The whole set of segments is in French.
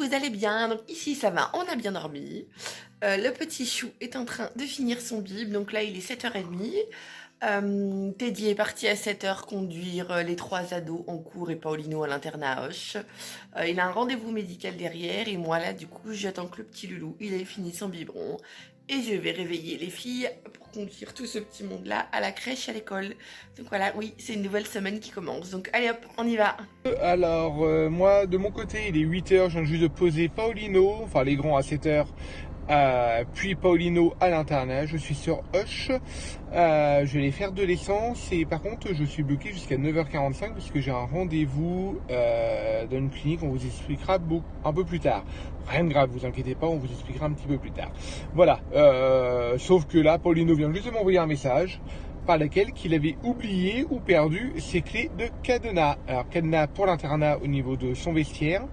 vous allez bien. Donc ici ça va, on a bien dormi. Le petit chou est en train de finir son bib, donc là il est 7h30. Teddy est parti à 7h conduire les 3 ados en cours et Paulino à l'internat à Auch. Il a un rendez-vous médical derrière et moi là du coup j'attends que le petit loulou il ait fini son biberon. Et je vais réveiller les filles pour conduire tout ce petit monde-là à la crèche, à l'école. Donc voilà, oui, c'est une nouvelle semaine qui commence. Donc allez hop, on y va. Alors, moi, de mon côté, il est 8h, je viens juste de poser Paulino, enfin les grands à 7h, puis Paulino à l'internat. Je suis sur Auch. Je vais aller faire de l'essence et par contre, je suis bloqué jusqu'à 9h45 parce que j'ai un rendez-vous dans une clinique. On vous expliquera un peu plus tard. Rien de grave, vous inquiétez pas, on vous expliquera un petit peu plus tard. Voilà, sauf que là, Paulino vient juste de m'envoyer un message par laquelle qu'il avait oublié ou perdu ses clés de cadenas. Alors cadenas pour l'internat au niveau de son vestiaire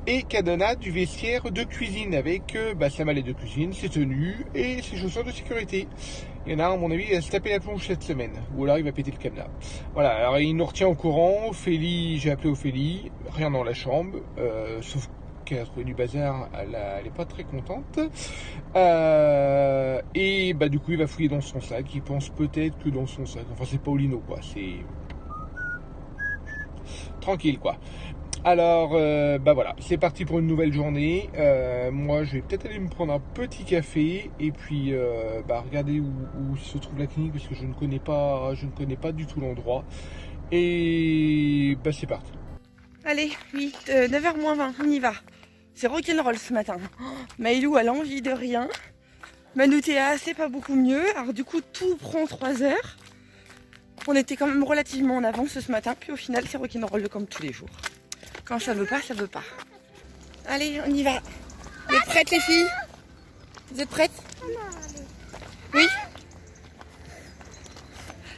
et cadenas du vestiaire de cuisine avec sa mallette de cuisine, ses tenues et ses chaussures de sécurité. Il y en a un, à mon avis, il va se taper la plonge cette semaine ou alors il va péter le cadenas. Voilà, alors il nous retient au courant. Ophélie, j'ai appelé Ophélie, rien dans la chambre, sauf qu'elle a trouvé du bazar, elle est pas très contente. Et du coup il va fouiller dans son sac, il pense peut-être que dans son sac, enfin c'est Paulino quoi, c'est tranquille quoi. Alors voilà, c'est parti pour une nouvelle journée. Moi je vais peut-être aller me prendre un petit café et puis regarder où se trouve la clinique parce que je ne connais pas du tout l'endroit. Et c'est parti. Allez, 9h moins 20, on y va. C'est rock'n'roll ce matin. Maïlou a l'envie de rien. Manoutéa, c'est pas beaucoup mieux. Alors du coup, tout prend 3 heures. On était quand même relativement en avance ce matin. Puis au final, c'est rock'n'roll comme tous les jours. Quand ça veut pas, ça veut pas. Allez, on y va. Vous êtes prêtes les filles? Vous êtes prêtes? Oui?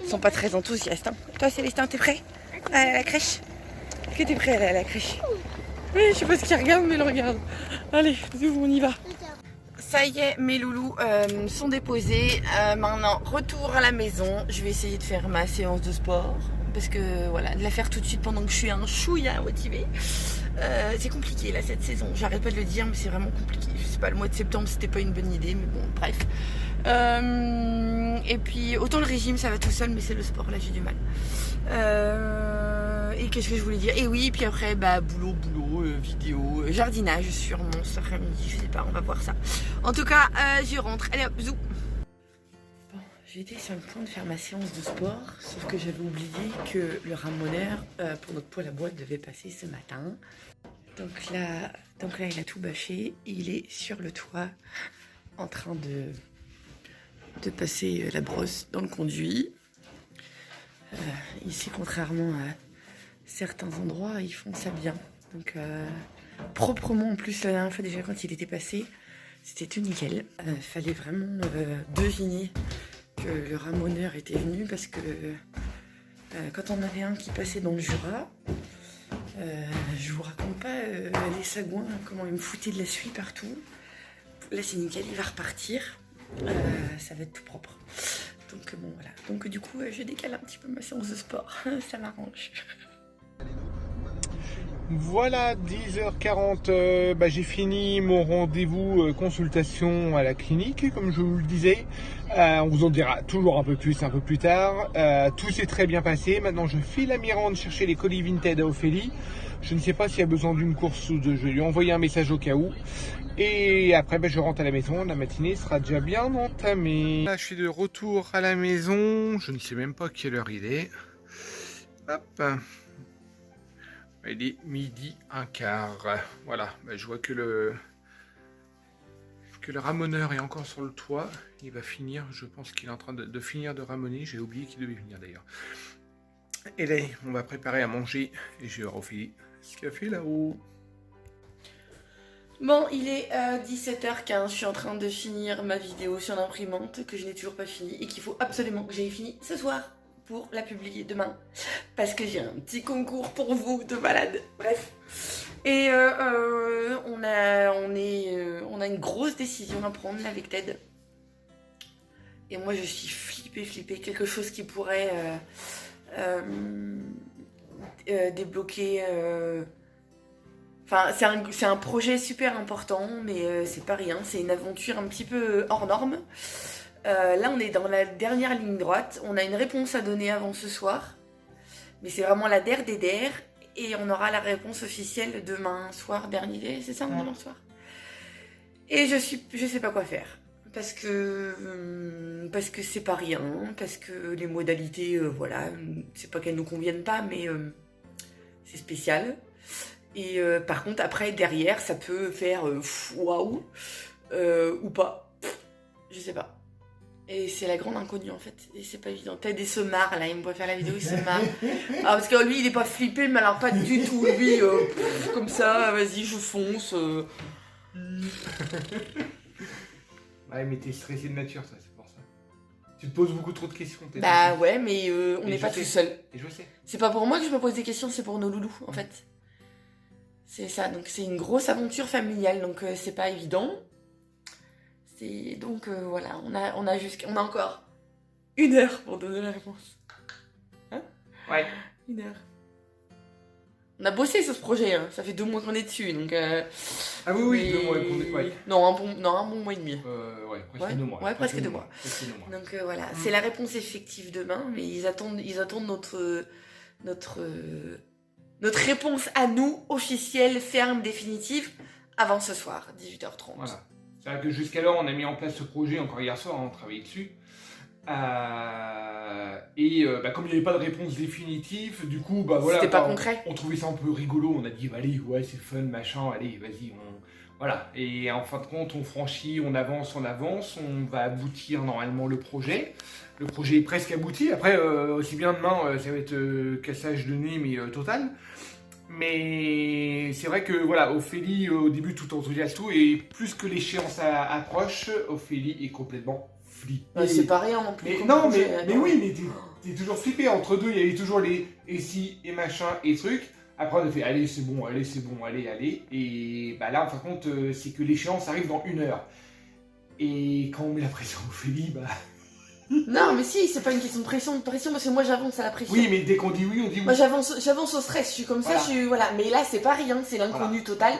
Ils sont pas très enthousiastes. Hein. Toi Célestin, t'es prêt à aller à la crèche? Est-ce que t'es prêt à aller à la crèche? Oui, je sais pas ce qu'ils regardent, mais ils le regardent. Allez, on y va. Ça y est, mes loulous sont déposés. Maintenant, retour à la maison. Je vais essayer de faire ma séance de sport. Parce que voilà, de la faire tout de suite pendant que je suis un chouïa motivée. C'est compliqué là cette saison. J'arrête pas de le dire, mais c'est vraiment compliqué. Je sais pas, le mois de septembre c'était pas une bonne idée, mais bon, bref. Et puis, autant le régime ça va tout seul, mais c'est le sport là, j'ai du mal. Et qu'est-ce que je voulais dire? Et oui, puis après, boulot, vidéo, jardinage sûrement cet après-midi, je sais pas, on va voir ça. En tout cas, je rentre. Allez hop, zou. Bon, j'étais sur le point de faire ma séance de sport, sauf que j'avais oublié que le ramoneur pour notre poêle à bois devait passer ce matin. Donc là, il a tout bâché, il est sur le toit en train de passer la brosse dans le conduit. Ici, contrairement à certains endroits, ils font ça bien. Donc, proprement en plus, la dernière fois déjà quand il était passé, c'était tout nickel. Fallait vraiment deviner que le ramoneur était venu parce que quand on avait un qui passait dans le Jura, je vous raconte pas les sagouins, comment ils me foutaient de la suie partout. Là, c'est nickel, il va repartir. Ça va être tout propre. Donc bon voilà, donc du coup je décale un petit peu ma séance de sport, ça m'arrange. Voilà, 10h40, j'ai fini mon rendez-vous consultation à la clinique, comme je vous le disais. On vous en dira toujours un peu plus tard. Tout s'est très bien passé. Maintenant, je file à Mirande chercher les colis Vinted à Ophélie. Je ne sais pas s'il y a besoin d'une course ou deux. Je vais lui envoyer un message au cas où. Et après, je rentre à la maison. La matinée sera déjà bien entamée. Là, je suis de retour à la maison. Je ne sais même pas quelle heure il est. Hop. Il est 12h15. Voilà, je vois que le ramoneur est encore sur le toit. Il va finir, je pense qu'il est en train de finir de ramoner. J'ai oublié qu'il devait venir d'ailleurs. Et là, on va préparer à manger. Et je vais refaire ce qu'il a fait là-haut. Bon, il est 17h15. Je suis en train de finir ma vidéo sur l'imprimante que je n'ai toujours pas fini et qu'il faut absolument que j'aie fini ce soir pour la publier demain parce que j'ai un petit concours pour vous de malade. Bref, et on a une grosse décision à prendre là, avec Ted et moi je suis flippée, quelque chose qui pourrait débloquer Enfin, c'est un projet super important, mais c'est pas rien. C'est une aventure un petit peu hors norme. Là, on est dans la dernière ligne droite. On a une réponse à donner avant ce soir. Mais c'est vraiment la der des der. Et on aura la réponse officielle demain soir, dernier, c'est ça, demain soir. Et je sais pas quoi faire. Parce que c'est pas rien. Parce que les modalités, voilà, c'est pas qu'elles nous conviennent pas, mais c'est spécial. Et par contre, après, derrière, ça peut faire waouh ou pas. Je sais pas. Et c'est la grande inconnue en fait. Et c'est pas évident. Ted il se marre là, il me voit faire la vidéo, il se marre. Ah, parce que lui, il est pas flippé, mais alors pas du tout. Lui, comme ça, vas-y, je fonce. Ouais, mais t'es stressé de nature, ça, c'est pour ça. Tu te poses beaucoup trop de questions. Bah ouais, mais on n'est pas tout seul. Et je sais. C'est pas pour moi que je me pose des questions, c'est pour nos loulous en fait. C'est ça, donc c'est une grosse aventure familiale, donc c'est pas évident. Donc voilà, on a encore 1 heure pour donner la réponse. Hein? Ouais. 1 heure. On a bossé sur ce projet, hein. Ça fait 2 mois qu'on est dessus, donc... Ah oui, 2 mois, ouais. Non, un bon mois et demi. Ouais, presque 2 mois. Ouais, presque 2 mois. Presque 2 mois. Donc voilà, c'est la réponse effective demain, mais ils attendent notre réponse à nous, officielle, ferme, définitive, avant ce soir, 18h30. Voilà. C'est vrai que jusqu'alors, on a mis en place ce projet, encore hier soir, on travaillait dessus. Comme il n'y avait pas de réponse définitive, du coup, bah voilà. C'était pas concret. On trouvait ça un peu rigolo, on a dit, allez, ouais, c'est fun, machin, allez, vas-y, voilà. Et en fin de compte, on franchit, on avance, on va aboutir normalement le projet. Le projet est presque abouti. Après, aussi bien demain, ça va être cassage de nez, mais total. Mais c'est vrai que voilà, Ophélie, au début, tout enthousiaste, tout, et plus que l'échéance approche, Ophélie est complètement flippée. Ouais, c'est pas rien non plus. Mais non, mais oui, mais t'es toujours flippé. Entre deux, il y avait toujours les et si, et machin, et trucs. Après, on a fait, allez, c'est bon, allez. Et bah là, en fin de compte, c'est que l'échéance arrive dans 1 heure. Et quand on met la pression à Ophélie, bah... Non, mais si, c'est pas une question de pression, parce que moi j'avance à la pression. Oui, mais dès qu'on dit oui, on dit oui. Moi j'avance au stress, je suis comme ça, voilà. Mais là, c'est pas rien, c'est l'inconnu total.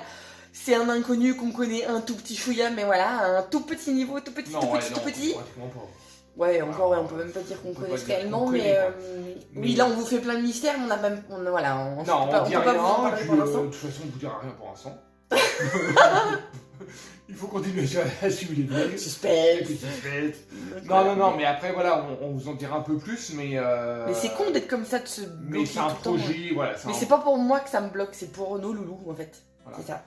C'est un inconnu qu'on connaît un tout petit chouïa, mais voilà, un tout petit niveau, tout petit. Ouais, encore, on peut même pas dire qu'on connaît réellement, mais oui, là on vous fait plein de mystères, mais on a même, voilà, on peut pas vous en parler pour l'instant. De toute façon, on vous dira rien pour l'instant. Il faut continuer à suivre les blagues. Suspect. Non, mais après, voilà, on vous en dira un peu plus, mais... Mais c'est con d'être comme ça, de se bloquer. Mais c'est un projet, voilà. Mais c'est pas pour moi que ça me bloque, c'est pour nos loulous, en fait. Voilà. C'est ça.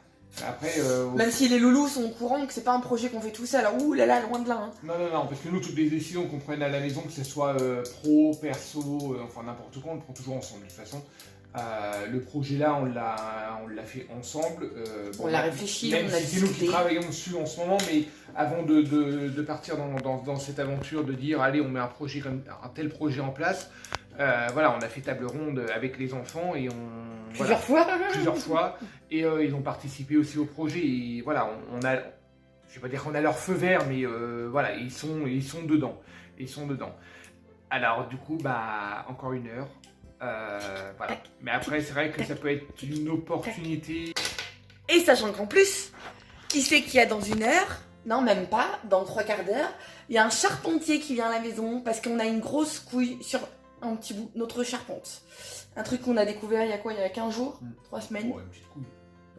Après, même si les loulous sont au courant que c'est pas un projet qu'on fait tout seul, ouh là là, loin de là. Hein. Non, parce que nous, toutes les décisions qu'on prenne à la maison, que ce soit pro, perso, enfin n'importe quoi, on le prend toujours ensemble, de toute façon. Le projet là, on l'a fait ensemble. On l'a réfléchi, même on a si c'est nous qui travaillons dessus en ce moment, mais avant de partir dans cette aventure, de dire allez, on met un tel projet en place. Voilà, on a fait table ronde avec les enfants et plusieurs fois, et ils ont participé aussi au projet. Et voilà, je vais pas dire qu'on a leur feu vert, mais voilà, ils sont dedans. Alors du coup, bah encore 1 heure. Voilà. Mais après, c'est vrai que ça peut être une opportunité. Et sachant qu'en plus, qui sait qu'il y a dans 1 heure, non même pas, dans 3/4 d'heure, il y a un charpentier qui vient à la maison parce qu'on a une grosse couille sur un petit bout, notre charpente. Un truc qu'on a découvert il y a 15 jours, 3 semaines. Ouais, une petite couille.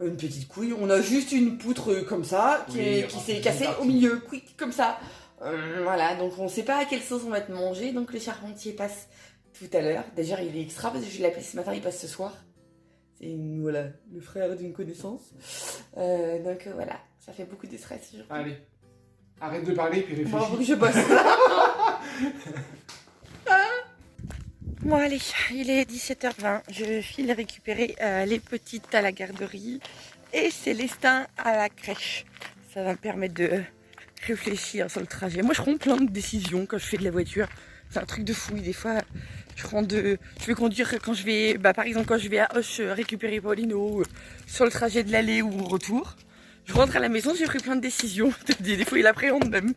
Une petite couille, on a juste une poutre comme ça qui s'est cassée au milieu, quick, comme ça. Voilà, donc on sait pas à quelle sauce on va te manger, donc le charpentier passe tout à l'heure. D'ailleurs, il est extra parce que je l'ai appelé ce matin, il passe ce soir. C'est le frère d'une connaissance. Donc voilà, ça fait beaucoup de stress. Allez, arrête de parler puis réfléchis. Bon, faut que je bosse. Bon allez, il est 17h20, je file récupérer les petites à la garderie et Célestin à la crèche. Ça va me permettre de réfléchir sur le trajet. Moi je prends plein de décisions quand je fais de la voiture. C'est un truc de fou, des fois je vais conduire quand je vais, par exemple quand je vais à Auch récupérer Paulino sur le trajet de l'aller ou retour. Je rentre à la maison, j'ai pris plein de décisions. Des fois il appréhende même.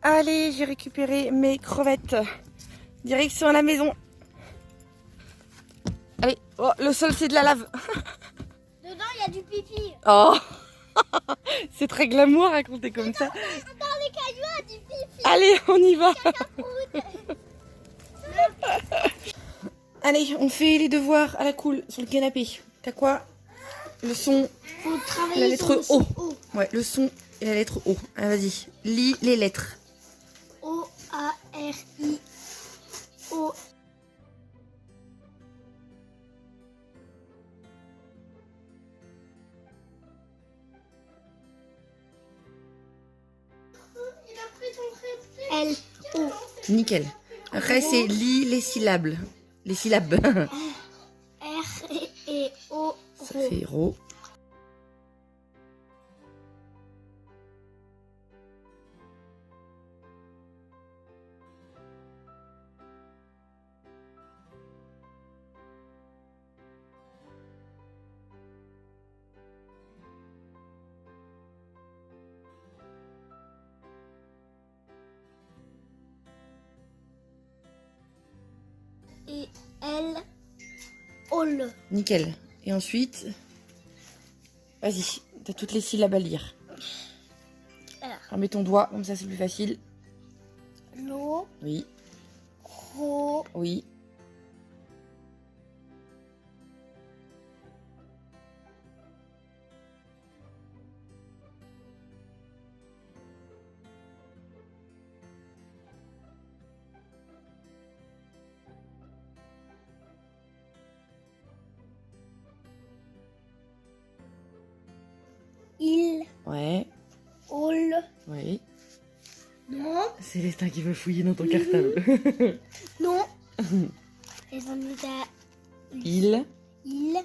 Allez, j'ai récupéré mes crevettes. Direction à la maison. Allez, oh, le sol c'est de la lave. a du pipi. Oh. C'est très glamour à raconter comme ça. Dans les cailloux, il y a du pipi. Allez, on y va. Allez, on fait les devoirs à la cool sur le canapé. T'as quoi? Le son, Faut travailler la lettre sur le O. son. Ouais, le son et la lettre O. Ah, vas-y, lis les lettres. O-A-R-I-O. Il a pris ton trait. L-O. Nickel. Après, c'est lis les syllabes. Les syllabes. R-E-O. Ça fait ro. Et L. Ol. Nickel. Et ensuite, vas-y, t'as toutes les syllabes à lire. Alors, mets ton doigt, comme ça c'est plus facile. Lo. Oui, Ro. oui. Il. Ouais, Ol. oui. Non. Célestin qui veut fouiller dans ton cartable. Non. Et ça nous a. Il. Il.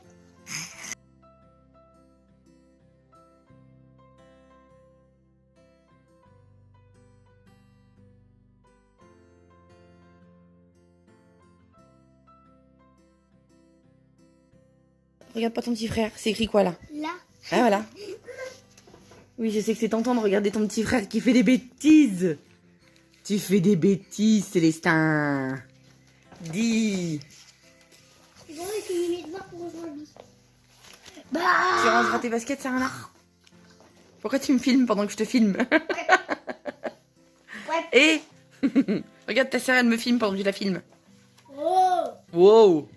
Regarde pas ton petit frère, c'est écrit quoi là? Là. Ah voilà. Oui, je sais que c'est tentant de regarder ton petit frère qui fait des bêtises. Tu fais des bêtises, Célestin. Dis. Je vais avec une limite noire pour rejoindre lui. Tu Bah. rangeras tes baskets, Sarah? Pourquoi tu me filmes pendant que je te filme? Ouais. Et regarde ta sœur, elle me filme pendant que je la filme. Oh. Wow.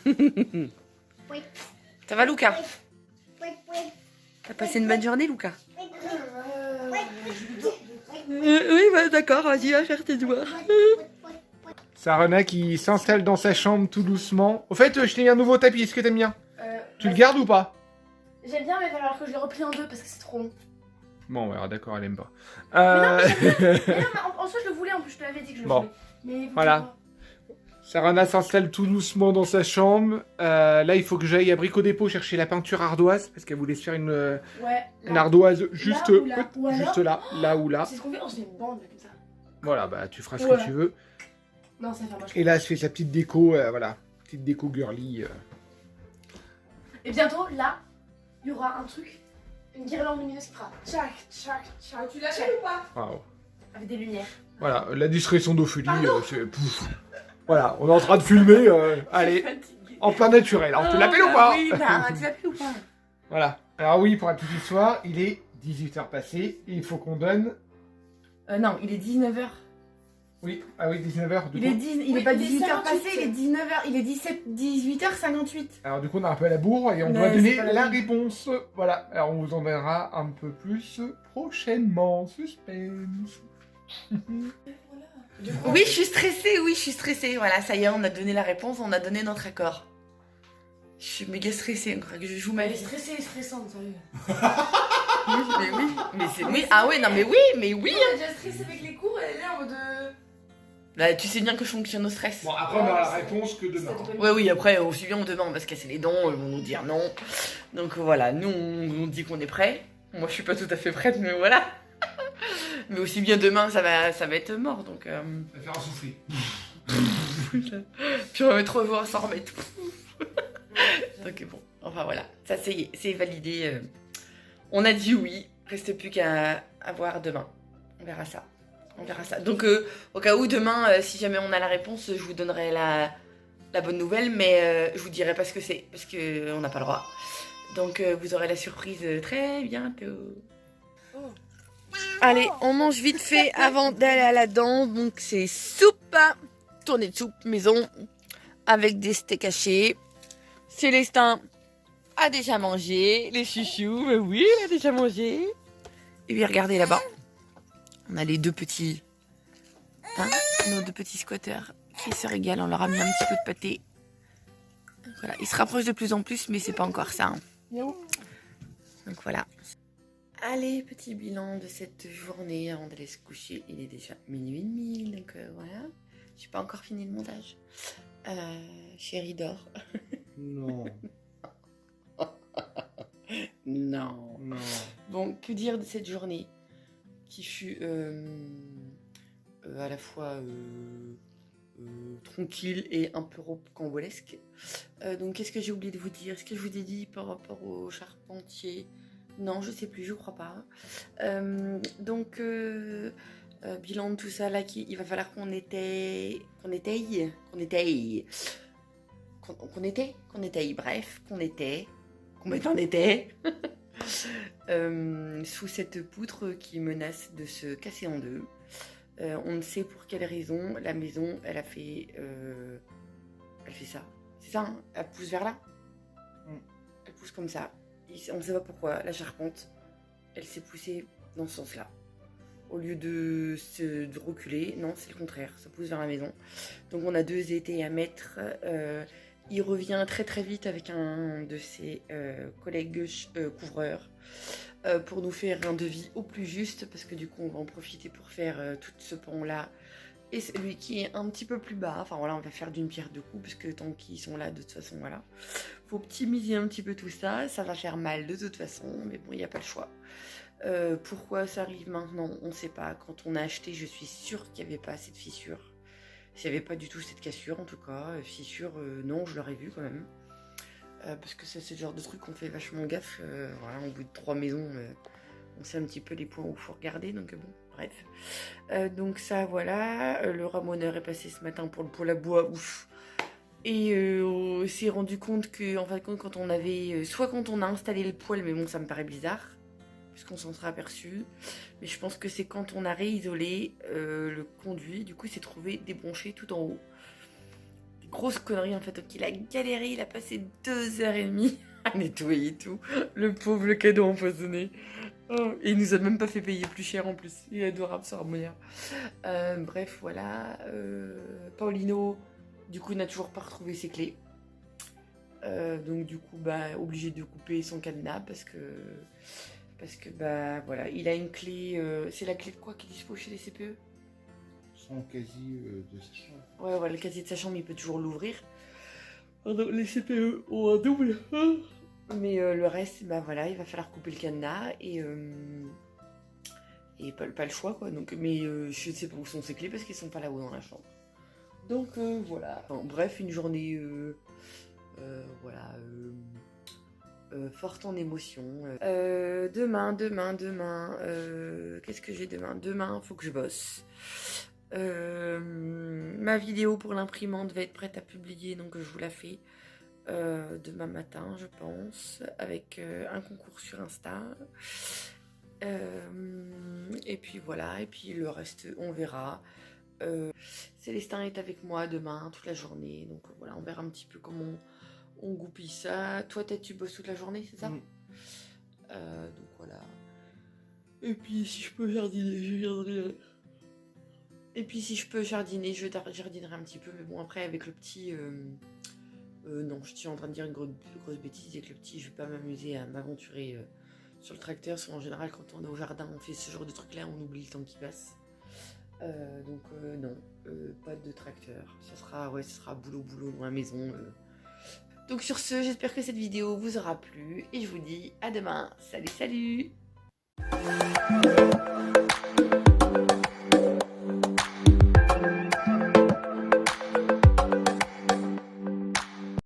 Oui. Ça va, Lucas? Oui. Oui. T'as passé une bonne journée, Lucas? Oui. Oui, bah, d'accord, vas-y, va faire tes devoirs. Sarana qui s'installe dans sa chambre tout doucement. Au fait, je t'ai mis un nouveau tapis, est-ce que t'aimes bien? Tu le gardes ou pas? J'aime bien, mais il va falloir que je le replie en deux parce que c'est trop long. Bon, ouais, d'accord, elle aime pas. Mais non, mais en soi, je le voulais en plus, je te l'avais dit que je le Bon. voulais. Mais vous Voilà. dites Sarana s'installe tout doucement dans sa chambre. Là, il faut que j'aille à Brico Dépôt chercher la peinture ardoise parce qu'elle voulait se faire une pas. Ouais. une ardoise juste, ou là. Ou alors- juste là ou là. C'est ce qu'on fait, on se fait une bande là, comme ça. Voilà, bah tu feras ce Ouais. que tu veux. Non, ça va faire moche. Et là, elle se fait sa petite déco, voilà, petite déco girly. Et bientôt, là, il y aura un truc, une guirlande lumineuse qui fera tchac, tchac, tchac. Tu l'as fait ou pas? Waouh. Avec des lumières. Voilà, la discrétion d'Ophélie, Pardon. c'est pouf. Voilà, on est en train de filmer. Allez, en plein naturel. Alors, tu l'appelles ou pas? Oui, bah, tu l'appelles ou pas? Voilà. Alors oui, pour la petite histoire, il est 18h passé et il faut qu'on donne... Non, il est 19h. Oui, ah oui, 19h. Il est, il Oui, est pas il est 18h 58. passé, il est 19h, il est 18h58. Alors du coup, on a un peu à la bourre et on Mais doit c'est donner pas la la peine. réponse. Voilà, alors on vous en verra un peu plus prochainement. Suspense. Oui, je suis stressée, voilà, ça y est, on a donné la réponse, on a donné notre accord. Je suis méga stressée, on croit que je joue ma Elle est vie. stressée et stressante, sérieux. Mais c'est... Oui, ah ouais, non mais oui. Elle est déjà stressée avec les cours, elle est là en mode... Bah, tu sais bien que je fonctionne au stress. Bon, après, on aura la réponse que demain. Ouais, oui, après, aussi bien demain, on va se casser les dents, ils vont nous dire non. Donc voilà, nous, on dit qu'on est prêts. Moi, je suis pas tout à fait prête, mais voilà. Mais aussi bien demain, ça va être mort, donc... Ça va faire un souffler. Puis on va trop voir s'en remettre. Donc bon, enfin voilà, ça c'est validé. On a dit oui, reste plus qu'à voir demain. On verra ça. Donc au cas où demain, si jamais on a la réponse, je vous donnerai la bonne nouvelle, mais je vous dirai pas ce que c'est, parce qu'on n'a pas le droit. Donc vous aurez la surprise très bientôt. Allez, on mange vite fait avant d'aller à la danse. Donc c'est soupe, tournée de soupe maison avec des steaks hachés. Célestin a déjà mangé, les chouchous, mais oui, il a déjà mangé. Et puis regardez là-bas, on a les deux petits, nos deux petits squatteurs qui se régalent. On leur a mis un petit peu de pâté. Voilà, ils se rapprochent de plus en plus, mais c'est pas encore ça. Donc voilà. Allez, petit bilan de cette journée avant d'aller se coucher. Il est déjà minuit et demi, donc voilà. J'ai pas encore fini le montage. Chérie dort. Non. Non. Non. Bon, que dire de cette journée qui fut à la fois tranquille et un peu rocambolesque. Donc, qu'est-ce que j'ai oublié de vous dire? Est-ce que je vous ai dit par rapport au charpentier? Non, je sais plus, je crois pas. Donc, bilan de tout ça là, il va falloir qu'on étaye, qu'on mette en été sous cette poutre qui menace de se casser en deux. On ne sait pour quelle raison la maison, elle fait ça. C'est ça, hein? Elle pousse vers là. Elle pousse comme ça. On ne sait pas pourquoi. La charpente, elle s'est poussée dans ce sens-là. Au lieu de reculer, non, c'est le contraire. Ça pousse vers la maison. Donc on a 2 étés à mettre. Il revient très très vite avec un de ses collègues couvreurs pour nous faire un devis au plus juste, parce que du coup on va en profiter pour faire tout ce pan là et celui qui est un petit peu plus bas. Enfin voilà, on va faire d'une pierre deux coups, parce que tant qu'ils sont là, de toute façon voilà, faut optimiser un petit peu tout ça. Ça va faire mal de toute façon, mais bon, il n'y a pas le choix. Pourquoi ça arrive maintenant, on ne sait pas. Quand on a acheté, je suis sûre qu'il n'y avait pas assez de fissures. S'il n'y avait pas du tout cette cassure, en tout cas, fissure, non, je l'aurais vu quand même. Parce que c'est le genre de truc qu'on fait vachement gaffe. Voilà, au bout de 3 maisons, on sait un petit peu les points où il faut regarder. Donc bon, bref. Donc ça, voilà. Le ramoneur est passé ce matin pour le poêle à bois. Ouf. Et on s'est rendu compte que, en fin de compte, quand on avait... soit quand on a installé le poêle, mais bon, ça me paraît bizarre, puisqu'on s'en sera aperçu. Mais je pense que c'est quand on a réisolé le conduit, du coup il s'est trouvé débranché tout en haut. Grosse connerie en fait, donc il a galéré, il a passé 2h30 à nettoyer tout. Le pauvre, le cadeau empoisonné. Oh, et il nous a même pas fait payer plus cher en plus. Il est adorable ce harmonia. Bref, voilà. Paulino, du coup, n'a toujours pas retrouvé ses clés. Donc du coup, bah, obligé de couper son cadenas parce que bah voilà, il a une clé, c'est la clé de quoi qui est dispo chez les CPE? Son casier de sa chambre. Ouais, voilà, le casier de sa chambre, il peut toujours l'ouvrir. Les CPE ont un double. Mais le reste, bah voilà, il va falloir couper le cadenas et pas le choix quoi. Donc, mais je ne sais pas où sont ses clés parce qu'ils sont pas là-haut dans la chambre. Donc voilà. Enfin, bref, une journée voilà. Forte en émotion. Demain, qu'est-ce que j'ai demain? Demain, faut que je bosse. Ma vidéo pour l'imprimante va être prête à publier, donc je vous la fais demain matin, je pense, avec un concours sur Insta. Et puis voilà, et puis le reste, on verra. Célestin est avec moi demain, toute la journée, donc voilà, on verra un petit peu comment on goupille ça. Toi, tu bosses toute la journée, c'est ça? Donc voilà. Et puis si je peux jardiner, je garderai. Et puis si je peux jardiner, je jardinerai un petit peu. Mais bon, après avec le petit... non, je suis en train de dire une grosse bêtise. Avec le petit, je vais pas m'amuser à m'aventurer sur le tracteur. Parce qu'en général, quand on est au jardin, on fait ce genre de truc-là, on oublie le temps qui passe. Donc non, pas de tracteur. Ça sera boulot dans la maison. Donc sur ce, j'espère que cette vidéo vous aura plu. Et je vous dis à demain. Salut, salut!